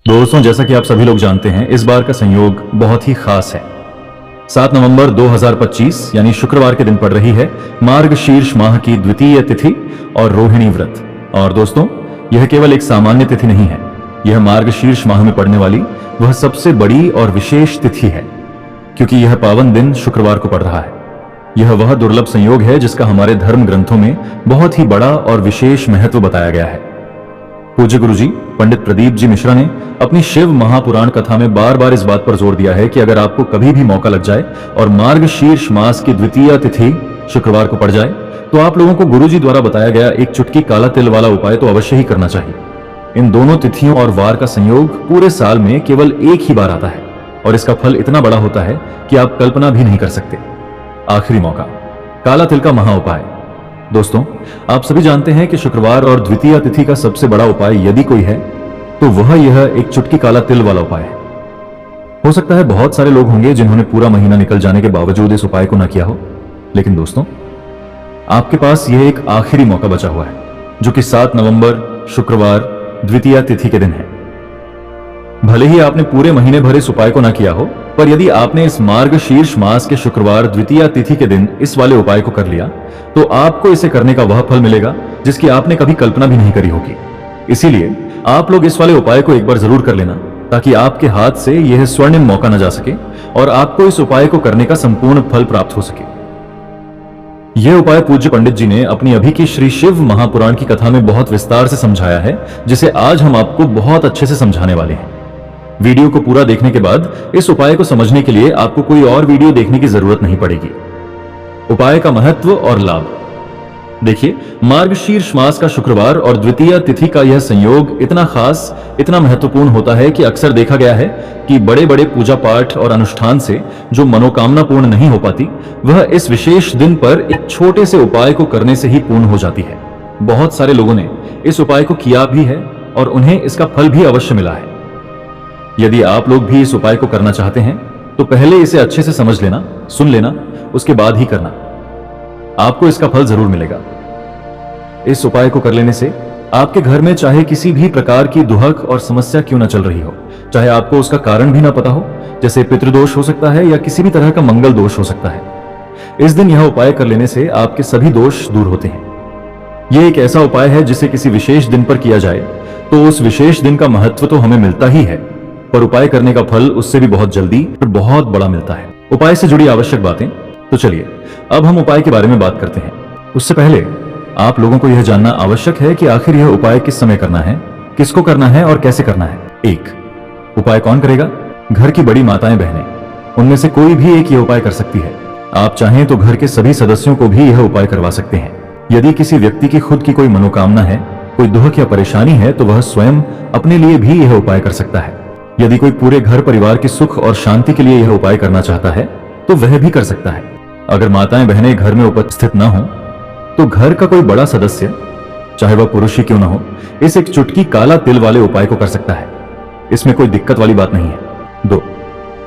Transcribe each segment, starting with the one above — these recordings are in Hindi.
दोस्तों, जैसा कि आप सभी लोग जानते हैं, इस बार का संयोग बहुत ही खास है। 7 नवंबर 2025 यानी शुक्रवार के दिन पड़ रही है मार्गशीर्ष माह की द्वितीय तिथि और रोहिणी व्रत। और दोस्तों, यह केवल एक सामान्य तिथि नहीं है, यह मार्गशीर्ष माह में पड़ने वाली वह सबसे बड़ी और विशेष तिथि है, क्योंकि यह पावन दिन शुक्रवार को पड़ रहा है। यह वह दुर्लभ संयोग है जिसका हमारे धर्म ग्रंथों में बहुत ही बड़ा और विशेष महत्व बताया गया है। पूज्य गुरुजी पंडित प्रदीप जी मिश्रा ने अपनी शिव महापुराण कथा में बार बार इस बात पर जोर दिया है कि अगर आपको कभी भी मौका लग जाए और मार्गशीर्ष मास की द्वितीय तिथि शुक्रवार को पड़ जाए, तो आप लोगों को गुरुजी द्वारा बताया गया एक चुटकी काला तिल वाला उपाय तो अवश्य ही करना चाहिए। इन दोनों तिथियों और वार का संयोग पूरे साल में केवल एक ही बार आता है और इसका फल इतना बड़ा होता है कि आप कल्पना भी नहीं कर सकते। आखिरी मौका, काला तिल का महा उपाय। दोस्तों, आप सभी जानते हैं कि शुक्रवार और द्वितीय तिथि का सबसे बड़ा उपाय यदि कोई है तो वह यह एक चुटकी काला तिल वाला उपाय है। हो सकता है बहुत सारे लोग होंगे जिन्होंने पूरा महीना निकल जाने के बावजूद इस उपाय को न किया हो, लेकिन दोस्तों, आपके पास यह एक आखिरी मौका बचा हुआ है, जो कि 7 नवंबर शुक्रवार द्वितीय तिथि के दिन है। भले ही आपने पूरे महीने भर इस उपाय को न किया हो, पर यदि आपने इस मार्गशीर्ष मास के शुक्रवार द्वितीय तिथि के दिन इस वाले उपाय को कर लिया, तो आपको इसे करने का वह फल मिलेगा जिसकी आपने कभी कल्पना भी नहीं करी होगी। इसीलिए आप लोग इस वाले उपाय को एक बार जरूर कर लेना, ताकि आपके हाथ से यह स्वर्णिम मौका न जा सके और आपको इस उपाय को करने का संपूर्ण फल प्राप्त हो सके। यह उपाय पूज्य पंडित जी ने अपनी अभी की श्री शिव महापुराण की कथा में बहुत विस्तार से समझाया है, जिसे आज हम आपको बहुत अच्छे से समझाने वाले हैं। वीडियो को पूरा देखने के बाद इस उपाय को समझने के लिए आपको कोई और वीडियो देखने की जरूरत नहीं पड़ेगी। उपाय का महत्व और लाभ देखिए। मार्गशीर्ष मास का शुक्रवार और द्वितीय तिथि का यह संयोग इतना खास, इतना महत्वपूर्ण होता है कि अक्सर देखा गया है कि बड़े बड़े पूजा पाठ और अनुष्ठान से जो मनोकामना पूर्ण नहीं हो पाती, वह इस विशेष दिन पर एक छोटे से उपाय को करने से ही पूर्ण हो जाती है। बहुत सारे लोगों ने इस उपाय को किया भी है और उन्हें इसका फल भी अवश्य मिला है। यदि आप लोग भी इस उपाय को करना चाहते हैं तो पहले इसे अच्छे से समझ लेना, सुन लेना, उसके बाद ही करना। आपको इसका फल जरूर मिलेगा। इस उपाय को कर लेने से आपके घर में चाहे किसी भी प्रकार की दुहक और समस्या क्यों न चल रही हो, चाहे आपको उसका कारण भी ना पता हो, जैसे पितृदोष हो सकता है या किसी भी तरह का मंगल दोष हो सकता है, इस दिन यह उपाय कर लेने से आपके सभी दोष दूर होते हैं। यह एक ऐसा उपाय है जिसे किसी विशेष दिन पर किया जाए तो उस विशेष दिन का महत्व तो हमें मिलता ही है, पर उपाय करने का फल उससे भी बहुत जल्दी और बहुत बड़ा मिलता है। उपाय से जुड़ी आवश्यक बातें, तो चलिए अब हम उपाय के बारे में बात करते हैं। उससे पहले आप लोगों को यह जानना आवश्यक है कि आखिर यह उपाय किस समय करना है, किसको करना है और कैसे करना है। 1. उपाय कौन करेगा? घर की बड़ी माताएं बहनें, उनमें से कोई भी एक यह उपाय कर सकती है। आप चाहें तो घर के सभी सदस्यों को भी यह उपाय करवा सकते हैं। यदि किसी व्यक्ति की खुद की कोई मनोकामना है, कोई दुख या परेशानी है, तो वह स्वयं अपने लिए भी यह उपाय कर सकता है। यदि कोई पूरे घर परिवार की सुख और शांति के लिए यह उपाय करना चाहता है तो वह भी कर सकता है। अगर माताएं बहनें घर में उपस्थित न हो तो घर का कोई बड़ा सदस्य, चाहे वह पुरुष ही क्यों न हो, इस एक चुटकी काला तिल वाले उपाय को कर सकता है। इसमें कोई दिक्कत वाली बात नहीं है। 2.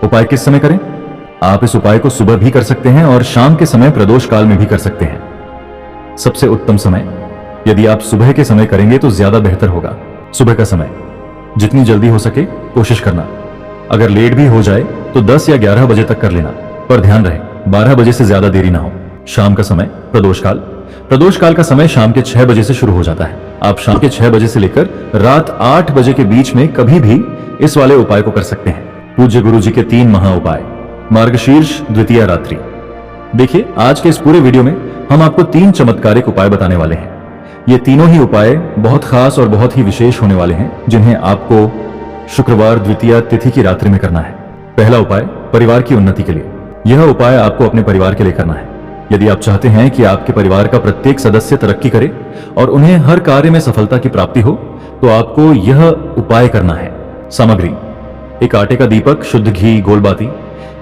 उपाय किस समय करें? आप इस उपाय को सुबह भी कर सकते हैं और शाम के समय प्रदोष काल में भी कर सकते हैं। सबसे उत्तम समय, यदि आप सुबह के समय करेंगे तो ज्यादा बेहतर होगा। सुबह का समय जितनी जल्दी हो सके कोशिश करना। अगर लेट भी हो जाए तो 10 या 11 बजे तक कर लेना, पर ध्यान रहे 12 बजे से ज्यादा देरी ना हो। शाम का समय प्रदोष काल का समय शाम के 6 बजे से शुरू हो जाता है। आप शाम के 6 बजे से लेकर रात 8 बजे के बीच में कभी भी इस वाले उपाय को कर सकते हैं। पूज्य गुरु जी के 3 महा उपाय। मार्गशीर्ष द्वितीय रात्रि। देखिए, आज के इस पूरे वीडियो में हम आपको 3 चमत्कारिक उपाय बताने वाले हैं। ये तीनों ही उपाय बहुत खास और बहुत ही विशेष होने वाले हैं, जिन्हें आपको शुक्रवार द्वितीय तिथि की रात्रि में करना है। पहला उपाय परिवार की उन्नति के लिए। यह उपाय आपको अपने परिवार के लिए करना है। यदि आप चाहते हैं कि आपके परिवार का प्रत्येक सदस्य तरक्की करे और उन्हें हर कार्य में सफलता की प्राप्ति हो, तो आपको यह उपाय करना है। सामग्री: एक आटे का दीपक, शुद्ध घी, गोलबाती,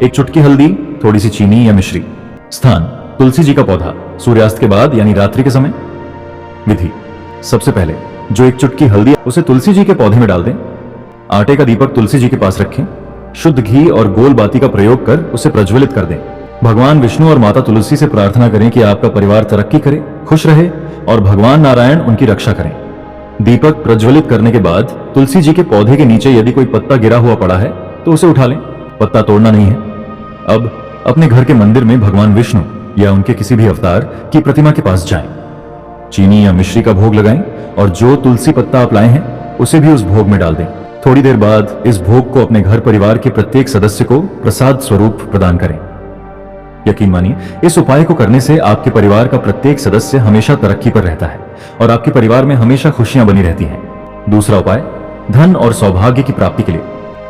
एक चुटकी हल्दी, थोड़ी सी चीनी या मिश्री। स्थान: तुलसी जी का पौधा, सूर्यास्त के बाद यानी रात्रि के समय। विधि: सबसे पहले जो एक चुटकी हल्दी उसे तुलसी जी के पौधे में डाल दें। आटे का दीपक तुलसी जी के पास रखें। शुद्ध घी और गोल बाती का प्रयोग कर उसे प्रज्वलित कर दें। भगवान विष्णु और माता तुलसी से प्रार्थना करें कि आपका परिवार तरक्की करे, खुश रहे और भगवान नारायण उनकी रक्षा करें। दीपक प्रज्वलित करने के बाद तुलसी जी के पौधे के नीचे यदि कोई पत्ता गिरा हुआ पड़ा है तो उसे उठा लें, पत्ता तोड़ना नहीं है। अब अपने घर के मंदिर में भगवान विष्णु या उनके किसी भी अवतार की प्रतिमा के पास जाएं, चीनी या मिश्री का भोग लगाएं और जो तुलसी पत्ता आप लाए हैं उसे भी उस भोग में डाल दें। थोड़ी देर बाद इस भोग को अपने घर परिवार के प्रत्येक सदस्य को प्रसाद स्वरूप प्रदान करें। यकीन मानिए, इस उपाय को करने से आपके परिवार का प्रत्येक सदस्य हमेशा तरक्की पर रहता है और आपके परिवार में हमेशा खुशियां बनी रहती हैं। दूसरा उपाय धन और सौभाग्य की प्राप्ति के लिए।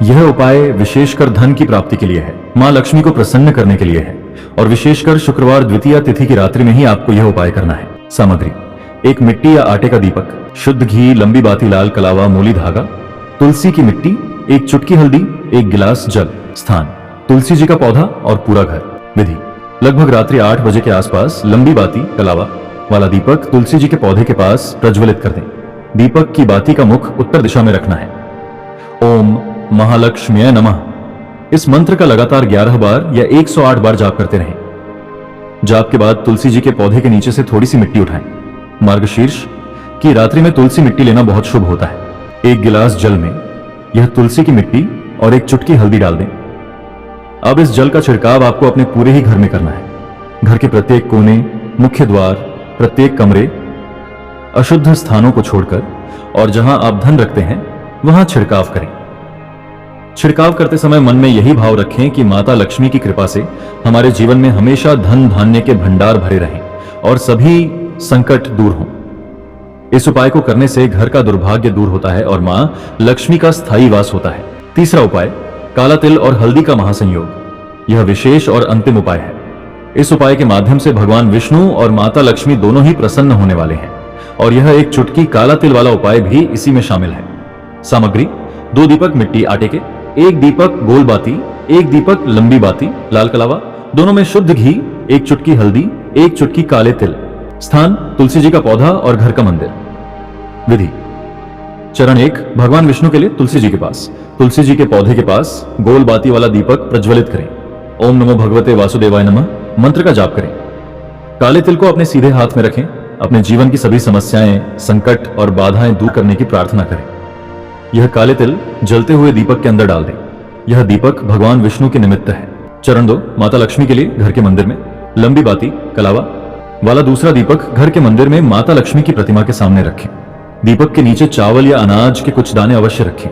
यह उपाय विशेषकर धन की प्राप्ति के लिए है, मां लक्ष्मी को प्रसन्न करने के लिए है और विशेषकर शुक्रवार द्वितीया तिथि की रात्रि में ही आपको यह उपाय करना है। सामग्री: एक मिट्टी या आटे का दीपक, शुद्ध घी, लंबी बाती, लाल कलावा, मूली धागा, तुलसी की मिट्टी, एक चुटकी हल्दी, एक गिलास जल। स्थान: तुलसी जी का पौधा और पूरा घर। विधि: लगभग रात्रि 8 बजे के आसपास लंबी बाती कलावा वाला दीपक तुलसी जी के पौधे के पास प्रज्वलित कर दें। दीपक की बाती का मुख उत्तर दिशा में रखना है। ओम महालक्ष्म्यै नमः इस मंत्र का लगातार 11 बार या 108 बार जाप करते रहें। जाप के बाद तुलसी जी के पौधे के नीचे से थोड़ी सी मिट्टी उठाएं। मार्गशीर्ष की रात्रि में तुलसी मिट्टी लेना बहुत शुभ होता है। एक गिलास जल में यह तुलसी की मिट्टी और एक चुटकी हल्दी डाल दें। अब इस जल का छिड़काव आपको अपने पूरे ही घर में करना है। घर के प्रत्येक कोने, मुख्य द्वार, प्रत्येक कमरे, अशुद्ध स्थानों को छोड़कर और जहां आप धन रखते हैं वहां छिड़काव करें। छिड़काव करते समय मन में यही भाव रखें कि माता लक्ष्मी की कृपा से हमारे जीवन में हमेशा धन धान्य के भंडार भरे रहें और सभी संकट दूर हों। इस उपाय को करने से घर का दुर्भाग्य दूर होता है और मां लक्ष्मी का स्थायी वास होता है। तीसरा उपाय काला तिल और हल्दी का महासंयोग। यह विशेष और अंतिम उपाय है। इस उपाय के माध्यम से भगवान विष्णु और माता लक्ष्मी दोनों ही प्रसन्न होने वाले हैं और यह एक चुटकी काला तिल वाला उपाय भी इसी में शामिल है। सामग्री: 2 दीपक मिट्टी आटे के, 1 दीपक गोल बाती, 1 दीपक लंबी बाती, लाल कलावा, दोनों में शुद्ध घी, 1 चुटकी हल्दी, 1 चुटकी काले तिल। स्थान: तुलसी जी का पौधा और घर का मंदिर। विधि: चरण 1 भगवान विष्णु के लिए तुलसी जी के पास, तुलसी जी के पौधे के पास गोल बाती वाला दीपक प्रज्वलित करें। ओम नमो भगवते वासुदेवाय नमः मंत्र का जाप करें। काले तिल को अपने सीधे हाथ में रखें। अपने जीवन की सभी समस्याएं, संकट और बाधाएं दूर करने की प्रार्थना करें। यह काले तिल जलते हुए दीपक के अंदर डाल दें। यह दीपक भगवान विष्णु के निमित्त है। चरण 2 माता लक्ष्मी के लिए घर के मंदिर में लंबी बाती कलावा वाला दूसरा दीपक घर के मंदिर में माता लक्ष्मी की प्रतिमा के सामने रखें। दीपक के नीचे चावल या अनाज के कुछ दाने अवश्य रखें।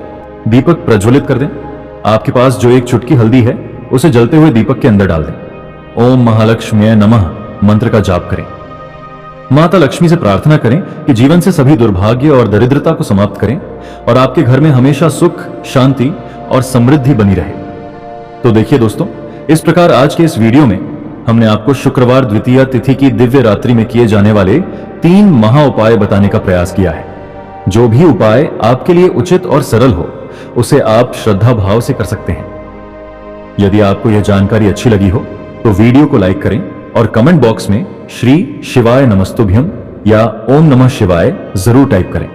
दीपक प्रज्वलित कर दें। आपके पास जो एक चुटकी हल्दी है उसे जलते हुए दीपक के अंदर डाल दें। ओम महालक्ष्म्यै नमः मंत्र का जाप करें। माता लक्ष्मी से प्रार्थना करें कि जीवन से सभी दुर्भाग्य और दरिद्रता को समाप्त करें और आपके घर में हमेशा सुख, शांति और समृद्धि बनी रहे। तो देखिए दोस्तों, इस प्रकार आज के इस वीडियो में हमने आपको शुक्रवार द्वितीया तिथि की दिव्य रात्रि में किए जाने वाले 3 महा उपाय बताने का प्रयास किया है। जो भी उपाय आपके लिए उचित और सरल हो उसे आप श्रद्धा भाव से कर सकते हैं। यदि आपको यह जानकारी अच्छी लगी हो तो वीडियो को लाइक करें और कमेंट बॉक्स में श्री शिवाय नमस्तुभ्यम या ओम नमः शिवाय जरूर टाइप करें।